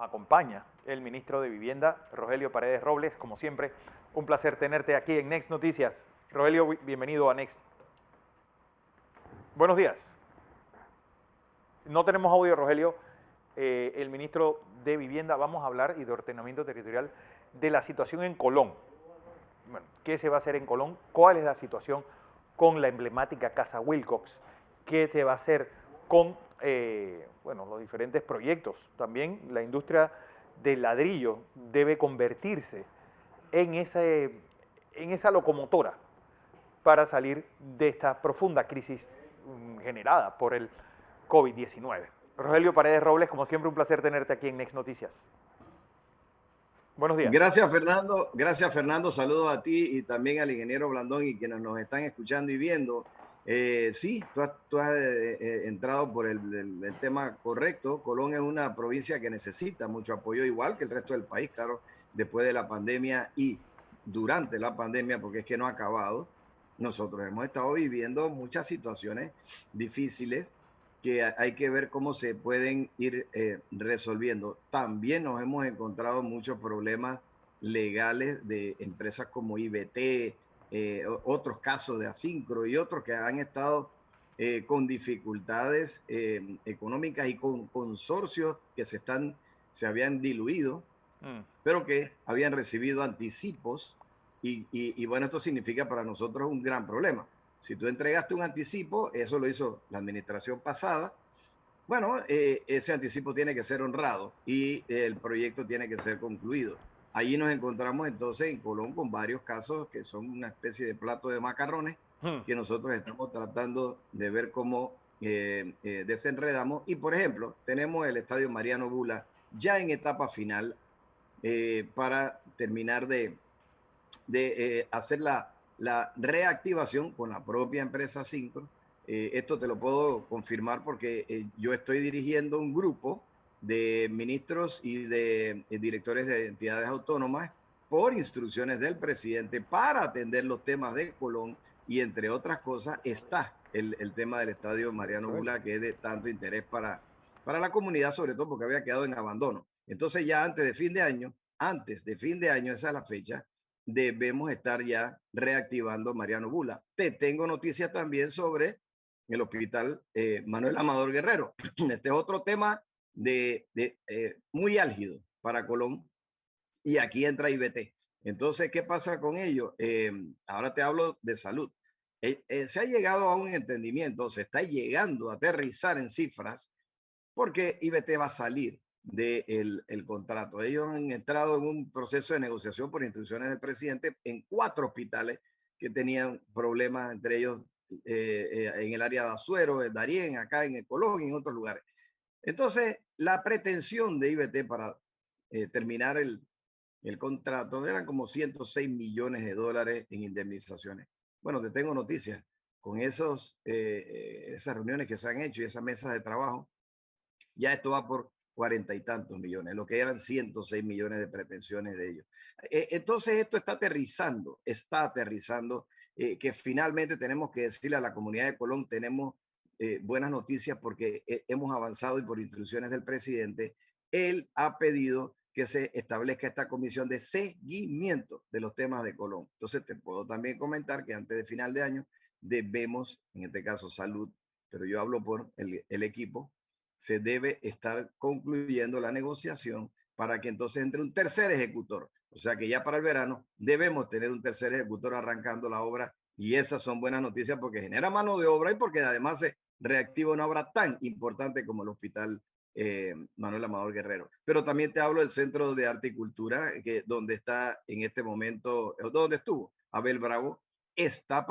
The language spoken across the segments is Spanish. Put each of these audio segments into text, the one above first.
acompaña el ministro de Vivienda, Rogelio Paredes Robles. Como siempre, un placer tenerte aquí en Next Noticias. Rogelio, bienvenido a Next. Buenos días. No tenemos audio, Rogelio. El ministro de Vivienda, vamos a hablar, y de ordenamiento territorial, de la situación en Colón. Bueno, ¿qué se va a hacer en Colón? ¿Cuál es la situación con la emblemática Casa Wilcox? ¿Qué se va a hacer con los diferentes proyectos? También la industria del ladrillo debe convertirse en esa locomotora para salir de esta profunda crisis generada por el COVID-19. Rogelio Paredes Robles, como siempre, un placer tenerte aquí en Next Noticias. Buenos días. Gracias, Fernando. Gracias, Fernando. Saludos a ti y también al ingeniero Blandón y quienes nos están escuchando y viendo. Sí, tú has entrado por el tema correcto. Colón es una provincia que necesita mucho apoyo, igual que el resto del país, claro, después de la pandemia y durante la pandemia, porque es que no ha acabado. Nosotros hemos estado viviendo muchas situaciones difíciles que hay que ver cómo se pueden ir resolviendo. También nos hemos encontrado muchos problemas legales de empresas como IBT, otros casos de Asincro y otros que han estado con dificultades económicas y con consorcios que se habían diluido, pero que habían recibido anticipos y bueno, esto significa para nosotros un gran problema. Si tú entregaste un anticipo, eso lo hizo la administración pasada, bueno, ese anticipo tiene que ser honrado y el proyecto tiene que ser concluido. Allí nos encontramos entonces en Colón con varios casos que son una especie de plato de macarrones que nosotros estamos tratando de ver cómo desenredamos. Y por ejemplo, tenemos el Estadio Mariano Bula ya en etapa final para terminar de hacer la reactivación con la propia empresa Sincro. Esto te lo puedo confirmar porque yo estoy dirigiendo un grupo de ministros y de directores de entidades autónomas por instrucciones del presidente para atender los temas de Colón y entre otras cosas está el tema del Estadio Mariano Bula, que es de tanto interés para la comunidad, sobre todo porque había quedado en abandono. Entonces ya antes de fin de año, esa es la fecha, debemos estar ya reactivando Mariano Bula. Te tengo noticias también sobre el hospital Manuel Amador Guerrero. Este es otro tema muy álgido para Colón y aquí entra IBT. Entonces, ¿qué pasa con ello? Ahora te hablo de salud. Se ha llegado a un entendimiento, se está llegando a aterrizar en cifras porque IBT va a salir del contrato. Ellos han entrado en un proceso de negociación por instrucciones del presidente en 4 hospitales que tenían problemas, entre ellos en el área de Azuero, en Darién, acá en el Colón y en otros lugares. Entonces, la pretensión de IBT para terminar el contrato eran como 106 millones de dólares en indemnizaciones. Bueno, te tengo noticias. Con esas reuniones que se han hecho y esas mesas de trabajo, ya esto va por 40 y tantos millones, lo que eran 106 millones de pretensiones de ellos. Entonces esto está aterrizando, que finalmente tenemos que decirle a la comunidad de Colón, tenemos buenas noticias porque hemos avanzado y por instrucciones del presidente, él ha pedido que se establezca esta comisión de seguimiento de los temas de Colón. Entonces te puedo también comentar que antes de final de año debemos, en este caso salud, pero yo hablo por el equipo, se debe estar concluyendo la negociación para que entonces entre un tercer ejecutor. O sea que ya para el verano debemos tener un tercer ejecutor arrancando la obra y esas son buenas noticias porque genera mano de obra y porque además se reactiva una obra tan importante como el hospital Manuel Amador Guerrero. Pero también te hablo del Centro de Arte y Cultura, donde está en este momento, donde estuvo Abel Bravo, está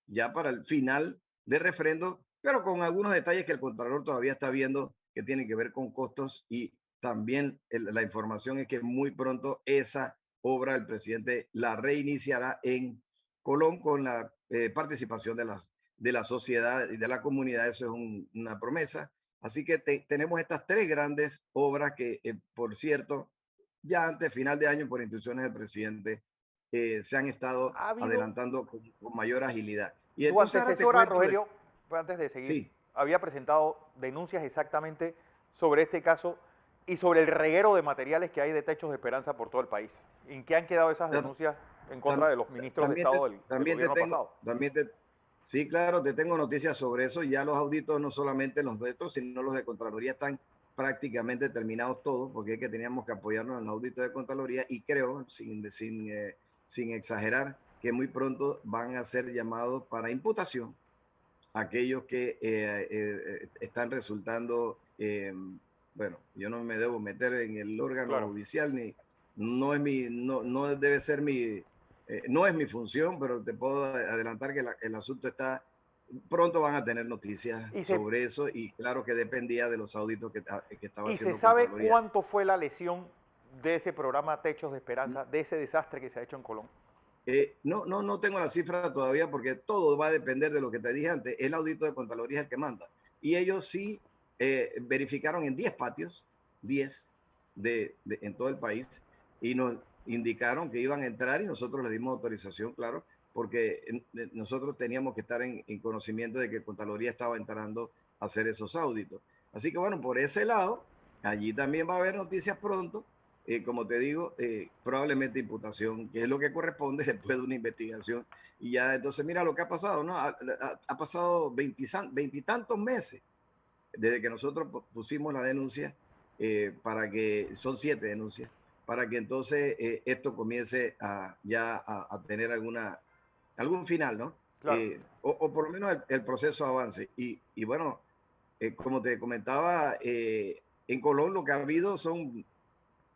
ya para el final de refrendo, pero con algunos detalles que el Contralor todavía está viendo que tienen que ver con costos y también la información es que muy pronto esa obra el presidente la reiniciará en Colón con la participación de la sociedad y de la comunidad. Eso es una promesa. Así que tenemos estas 3 grandes obras que, por cierto, ya antes, final de año, por instrucciones del presidente, se han estado adelantando con mayor agilidad. Y tu entonces antecesora, Rogelio, antes de seguir, sí, había presentado denuncias exactamente sobre este caso y sobre el reguero de materiales que hay de Techos de Esperanza por todo el país. ¿En qué han quedado esas denuncias en contra de los ministros de Estado del gobierno pasado? Sí, claro, te tengo noticias sobre eso. Ya los auditos, no solamente los nuestros, sino los de Contraloría, están prácticamente terminados todos, porque es que teníamos que apoyarnos en los auditos de Contraloría y creo, sin exagerar, que muy pronto van a ser llamados para imputación aquellos que están resultando, bueno, yo no me debo meter en el órgano Claro. judicial, ni no debe ser no es mi función, pero te puedo adelantar que el asunto está, pronto van a tener noticias Y se, sobre eso y claro que dependía de los auditos que estaba ¿Y se haciendo sabe Contraloría. cuánto fue la lesión de ese programa Techos de Esperanza, de ese desastre que se ha hecho en Colón? No tengo la cifra todavía porque todo va a depender de lo que te dije antes. El audito de Contraloría es el que manda. Y ellos sí verificaron en 10 patios, 10 en todo el país, y nos indicaron que iban a entrar y nosotros les dimos autorización, claro, porque nosotros teníamos que estar en conocimiento de que Contraloría estaba entrando a hacer esos auditos. Así que bueno, por ese lado, allí también va a haber noticias pronto. Como te digo, probablemente imputación, que es lo que corresponde después de una investigación. Y ya, entonces, mira lo que ha pasado, ¿no? Ha pasado veintitantos meses desde que nosotros pusimos la denuncia, son 7 denuncias, para que entonces esto comience a tener algún final, ¿no? Claro. O por lo menos el proceso avance. Y bueno, como te comentaba, en Colón lo que ha habido son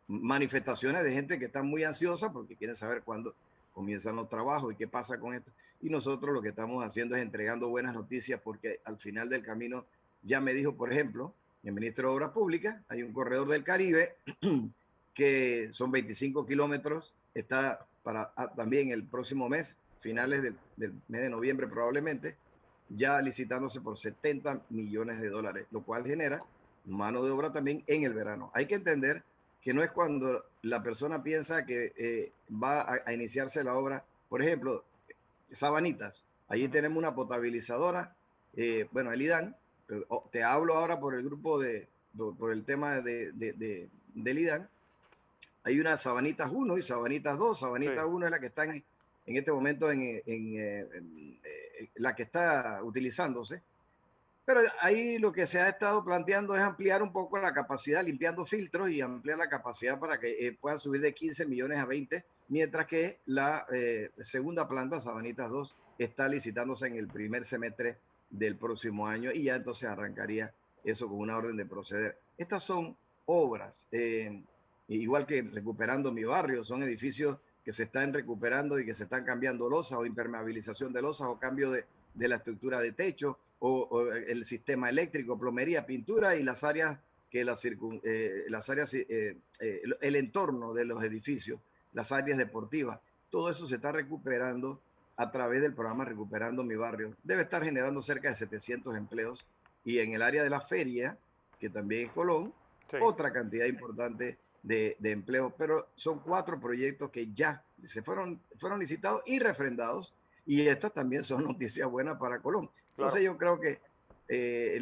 manifestaciones de gente que está muy ansiosa porque quieren saber cuándo comienzan los trabajos y qué pasa con esto. Y nosotros lo que estamos haciendo es entregando buenas noticias porque al final del camino ya me dijo, por ejemplo, el ministro de Obras Públicas, hay un corredor del Caribe que son 25 kilómetros, está para también el próximo mes, finales del mes de noviembre probablemente, ya licitándose por 70 millones de dólares, lo cual genera mano de obra también en el verano. Hay que entender que no es cuando la persona piensa que va a iniciarse la obra. Por ejemplo, Sabanitas, allí tenemos una potabilizadora, bueno, el IDAN, pero, te hablo ahora por el grupo por el tema del IDAN. Hay una Sabanitas 1 y Sabanitas 2. Sí. Sabanitas 1 es la que está en este momento la que está utilizándose. Pero ahí lo que se ha estado planteando es ampliar un poco la capacidad, limpiando filtros y ampliar la capacidad para que puedan subir de 15 millones a 20, mientras que la segunda planta, Sabanitas 2, está licitándose en el primer semestre del próximo año y ya entonces arrancaría eso con una orden de proceder. Estas son obras, igual que Recuperando Mi Barrio, son edificios que se están recuperando y que se están cambiando losas o impermeabilización de losas o cambio de la estructura de techo o el sistema eléctrico, plomería, pintura y las áreas el entorno de los edificios, las áreas deportivas. Todo eso se está recuperando a través del programa Recuperando Mi Barrio. Debe estar generando cerca de 700 empleos y en el área de la feria, que también es Colón, Sí. otra cantidad importante de empleos, pero son 4 proyectos que ya fueron licitados y refrendados y estas también son noticias buenas para Colón. Entonces Claro. yo creo que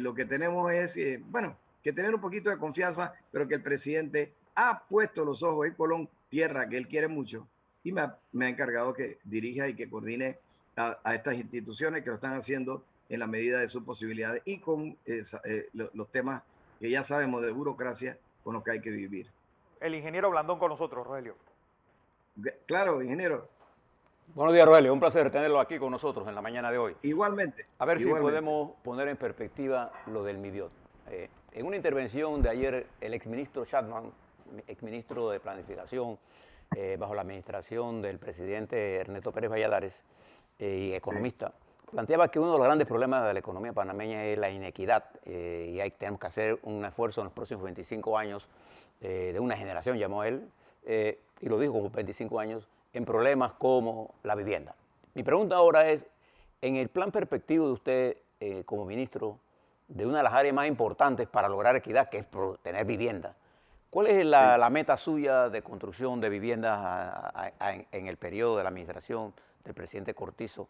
lo que tenemos es, bueno, que tener un poquito de confianza, pero que el presidente ha puesto los ojos en Colón, tierra que él quiere mucho, y me ha encargado que dirija y que coordine a estas instituciones que lo están haciendo en la medida de sus posibilidades y con los temas que ya sabemos de burocracia con los que hay que vivir. El ingeniero Blandón con nosotros, Rogelio. Claro, ingeniero. Buenos días, Rogelio. Un placer tenerlo aquí con nosotros en la mañana de hoy. Igualmente. A ver si igualmente. podemos poner en perspectiva lo del MIBIOT. En una intervención de ayer, el exministro Chapman, exministro de Planificación, bajo la administración del presidente Ernesto Pérez Valladares y economista, planteaba que uno de los grandes problemas de la economía panameña es la inequidad y tenemos que hacer un esfuerzo en los próximos 25 años, de una generación, llamó él, y lo dijo como 25 años, en problemas como la vivienda. Mi pregunta ahora es, en el plan perspectivo de usted como ministro, de una de las áreas más importantes para lograr equidad, que es tener vivienda, ¿cuál es la meta suya de construcción de viviendas en el periodo de la administración del presidente Cortizo?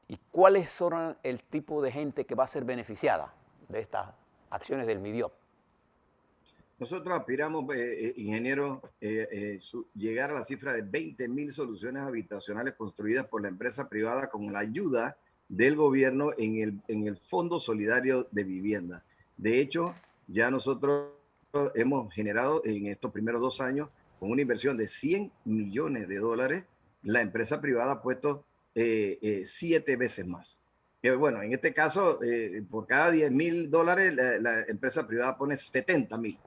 ¿Y cuáles son el tipo de gente que va a ser beneficiada de estas acciones del MIBIOP? Nosotros aspiramos, ingeniero, llegar a la cifra de 20.000 soluciones habitacionales construidas por la empresa privada con la ayuda del gobierno en el Fondo Solidario de Vivienda. De hecho, ya nosotros hemos generado en estos primeros 2 años, con una inversión de $100 millones, la empresa privada ha puesto 7 veces más. Bueno, en este caso, por cada $10.000, la empresa privada pone 70.000.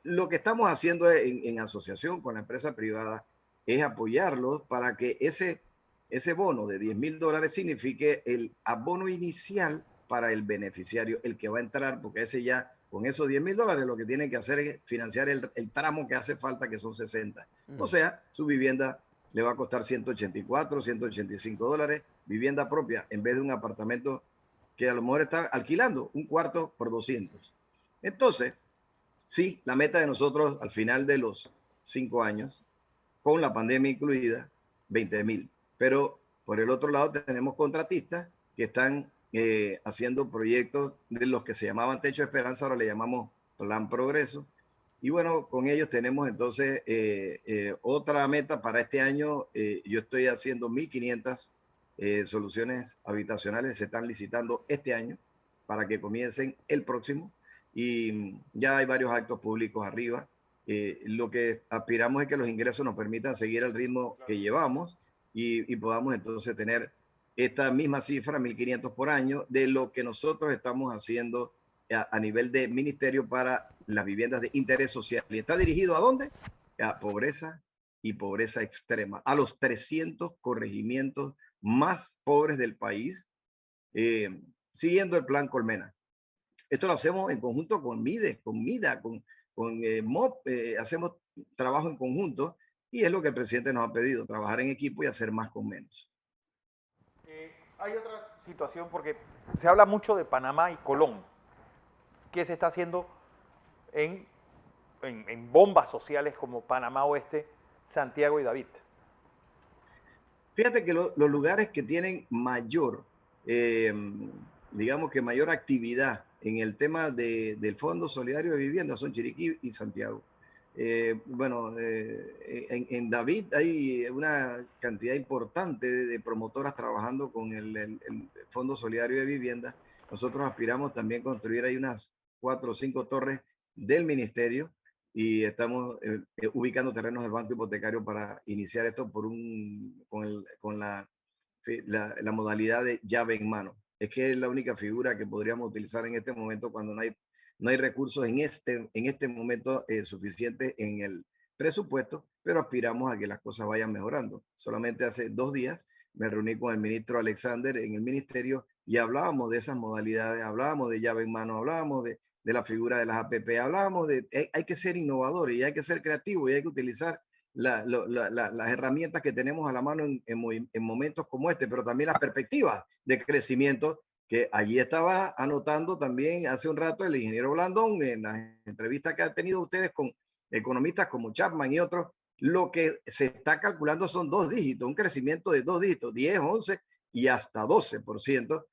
Lo que estamos haciendo en asociación con la empresa privada es apoyarlos para que ese bono de $10.000 signifique el abono inicial para el beneficiario, el que va a entrar, porque ese ya, con esos $10.000, lo que tiene que hacer es financiar el tramo que hace falta, que son 60. O sea, su vivienda le va a costar $184, $185, vivienda propia, en vez de un apartamento que a lo mejor está alquilando un cuarto por 200. Entonces, sí, la meta de nosotros al final de los 5 años, con la pandemia incluida, 20.000. Pero por el otro lado tenemos contratistas que están haciendo proyectos de los que se llamaban Techo de Esperanza, ahora le llamamos Plan Progreso. Y bueno, con ellos tenemos entonces otra meta para este año. Yo estoy haciendo 1.500 soluciones habitacionales, se están licitando este año para que comiencen el próximo. Y ya hay varios actos públicos arriba. Lo que aspiramos es que los ingresos nos permitan seguir el ritmo que llevamos y podamos entonces tener esta misma cifra, 1.500 por año, de lo que nosotros estamos haciendo a nivel de ministerio para las viviendas de interés social. ¿Y está dirigido a dónde? A pobreza y pobreza extrema, a los 300 corregimientos más pobres del país, siguiendo el plan Colmena. Esto lo hacemos en conjunto con MIDES, con MIDA, con MOP, hacemos trabajo en conjunto y es lo que el presidente nos ha pedido, trabajar en equipo y hacer más con menos. Hay otra situación porque se habla mucho de Panamá y Colón. ¿Qué se está haciendo en bombas sociales como Panamá Oeste, Santiago y David? Fíjate que los lugares que tienen mayor, digamos que mayor actividad en el tema del Fondo Solidario de Vivienda son Chiriquí y Santiago. En David hay una cantidad importante de promotoras trabajando con el Fondo Solidario de Vivienda. Nosotros aspiramos también a construir ahí unas 4 o 5 torres del ministerio y estamos ubicando terrenos del Banco Hipotecario para iniciar esto con la modalidad de llave en mano. Es que es la única figura que podríamos utilizar en este momento cuando no hay recursos en este momento suficientes en el presupuesto, pero aspiramos a que las cosas vayan mejorando. Solamente hace 2 días me reuní con el ministro Alexander en el ministerio y hablábamos de esas modalidades, hablábamos de llave en mano, hablábamos de la figura de las APP, hablábamos hay que ser innovadores y hay que ser creativos y hay que utilizar las herramientas que tenemos a la mano en momentos como este, pero también las perspectivas de crecimiento que allí estaba anotando también hace un rato el ingeniero Blandón en las entrevistas que han tenido ustedes con economistas como Chapman y otros. Lo que se está calculando son 2 dígitos, un crecimiento de 2 dígitos, 10, 11 y hasta 12%.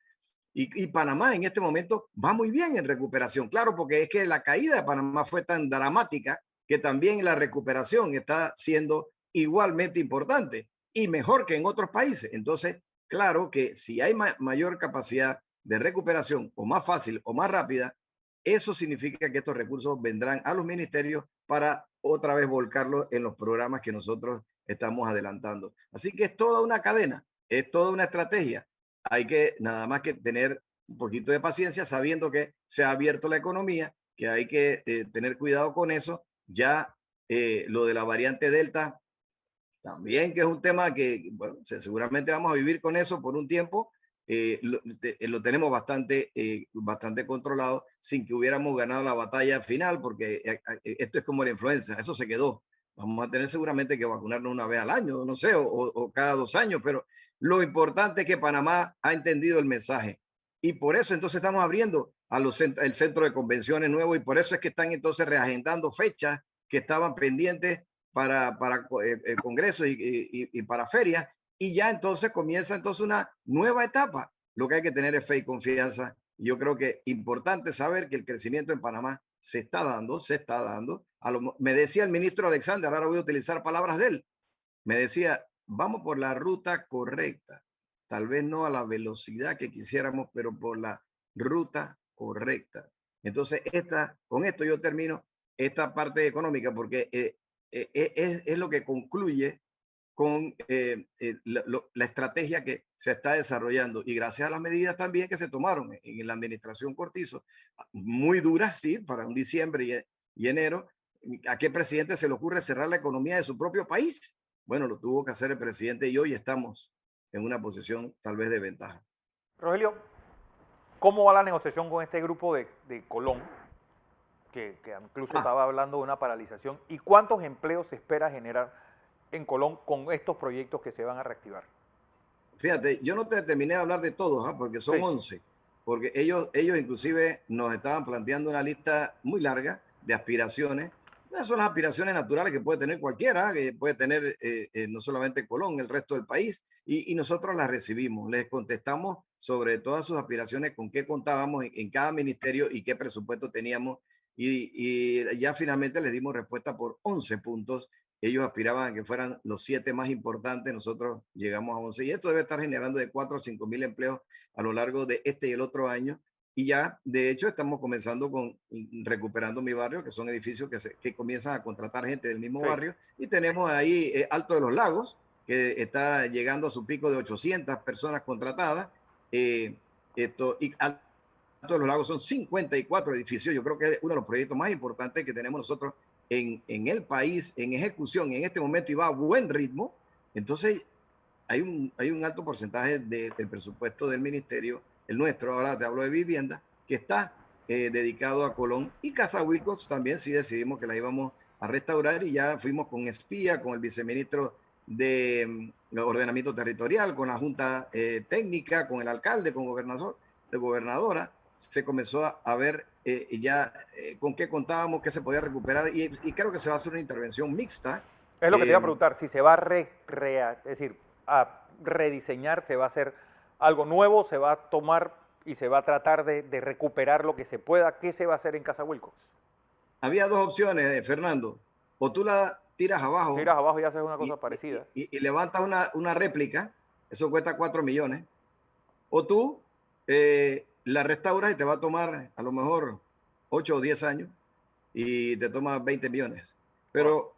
Y Panamá en este momento va muy bien en recuperación, claro, porque es que la caída de Panamá fue tan dramática que también la recuperación está siendo igualmente importante y mejor que en otros países. Entonces, claro que si hay mayor capacidad de recuperación o más fácil o más rápida, eso significa que estos recursos vendrán a los ministerios para otra vez volcarlos en los programas que nosotros estamos adelantando. Así que es toda una cadena, es toda una estrategia. Hay que nada más que tener un poquito de paciencia sabiendo que se ha abierto la economía, que hay que tener cuidado con eso. Ya lo de la variante Delta también, que es un tema que bueno, seguramente vamos a vivir con eso por un tiempo. Lo tenemos bastante controlado sin que hubiéramos ganado la batalla final, porque esto es como la influenza, eso se quedó. Vamos a tener seguramente que vacunarnos una vez al año, no sé, o cada 2 años, pero lo importante es que Panamá ha entendido el mensaje y por eso entonces estamos abriendo el centro de convenciones nuevo y por eso es que están entonces reagendando fechas que estaban pendientes para congresos y para ferias y ya entonces comienza entonces una nueva etapa. Lo que hay que tener es fe y confianza y yo creo que es importante saber que el crecimiento en Panamá se está dando, se está dando. Me decía el ministro Alexander, ahora voy a utilizar palabras de él, me decía, vamos por la ruta correcta, tal vez no a la velocidad que quisiéramos, pero por la ruta correcta. Entonces, con esto yo termino esta parte económica porque es lo que concluye con la estrategia que se está desarrollando y gracias a las medidas también que se tomaron en la administración Cortizo, muy duras, sí, para un diciembre y enero. ¿A qué presidente se le ocurre cerrar la economía de su propio país? Bueno, lo tuvo que hacer el presidente y hoy estamos en una posición tal vez de ventaja. Rogelio, ¿cómo va la negociación con este grupo de Colón, que incluso estaba hablando de una paralización? ¿Y cuántos empleos se espera generar en Colón con estos proyectos que se van a reactivar? Fíjate, yo no te terminé de hablar de todos, porque son 11, porque ellos inclusive nos estaban planteando una lista muy larga de aspiraciones. Esas son las aspiraciones naturales que puede tener cualquiera, que puede tener no solamente Colón, el resto del país, y nosotros las recibimos, les contestamos sobre todas sus aspiraciones, con qué contábamos en cada ministerio y qué presupuesto teníamos, y ya finalmente les dimos respuesta por 11 puntos. Ellos aspiraban a que fueran los 7 más importantes, nosotros llegamos a 11, y esto debe estar generando de 4 a 5 mil empleos a lo largo de este y el otro año. Y ya, de hecho, estamos comenzando con Recuperando Mi Barrio, que son edificios que comienzan a contratar gente del mismo barrio. Y tenemos ahí Alto de los Lagos, que está llegando a su pico de 800 personas contratadas. Y Alto de los Lagos son 54 edificios. Yo creo que es uno de los proyectos más importantes que tenemos nosotros en el país, en ejecución en este momento, y va a buen ritmo. Entonces, hay un alto porcentaje del presupuesto del ministerio, el nuestro, ahora te hablo de vivienda, que está dedicado a Colón. Y Casa Wilcox también sí decidimos que la íbamos a restaurar y ya fuimos con espía, con el viceministro de ordenamiento territorial, con la junta técnica, con el alcalde, con gobernadora. Se comenzó a ver ya con qué contábamos, qué se podía recuperar y creo que se va a hacer una intervención mixta. Es lo que te iba a preguntar, si se va a rediseñar, se va a hacer algo nuevo, se va a tomar y se va a tratar de recuperar lo que se pueda. ¿Qué se va a hacer en Casa Wilcox? Había dos opciones, Fernando. O tú la tiras abajo. Tiras abajo y haces una cosa parecida. Y levantas una réplica, eso cuesta 4 millones. O tú la restauras y te va a tomar a lo mejor 8 o 10 años y te toma 20 millones. Pero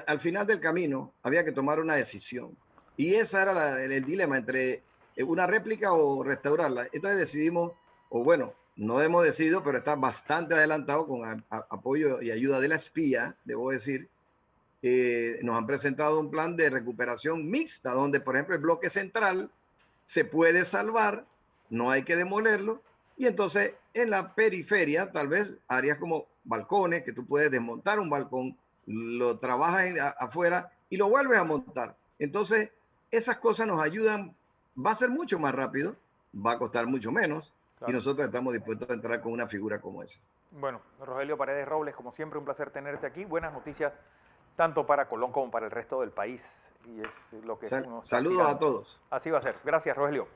al final del camino había que tomar una decisión. Y ese era el dilema entre una réplica o restaurarla. Entonces decidimos, o bueno, no hemos decidido, pero está bastante adelantado con apoyo y ayuda de la espía, debo decir. Nos han presentado un plan de recuperación mixta, donde, por ejemplo, el bloque central se puede salvar, no hay que demolerlo, y entonces en la periferia, tal vez áreas como balcones, que tú puedes desmontar un balcón, lo trabajas afuera y lo vuelves a montar. Entonces, esas cosas nos ayudan, va a ser mucho más rápido, va a costar mucho menos, claro. Y nosotros estamos dispuestos a entrar con una figura como esa. Bueno, Rogelio Paredes Robles, como siempre, un placer tenerte aquí. Buenas noticias, tanto para Colón como para el resto del país. Y es lo que Saludos a todos. Así va a ser. Gracias, Rogelio.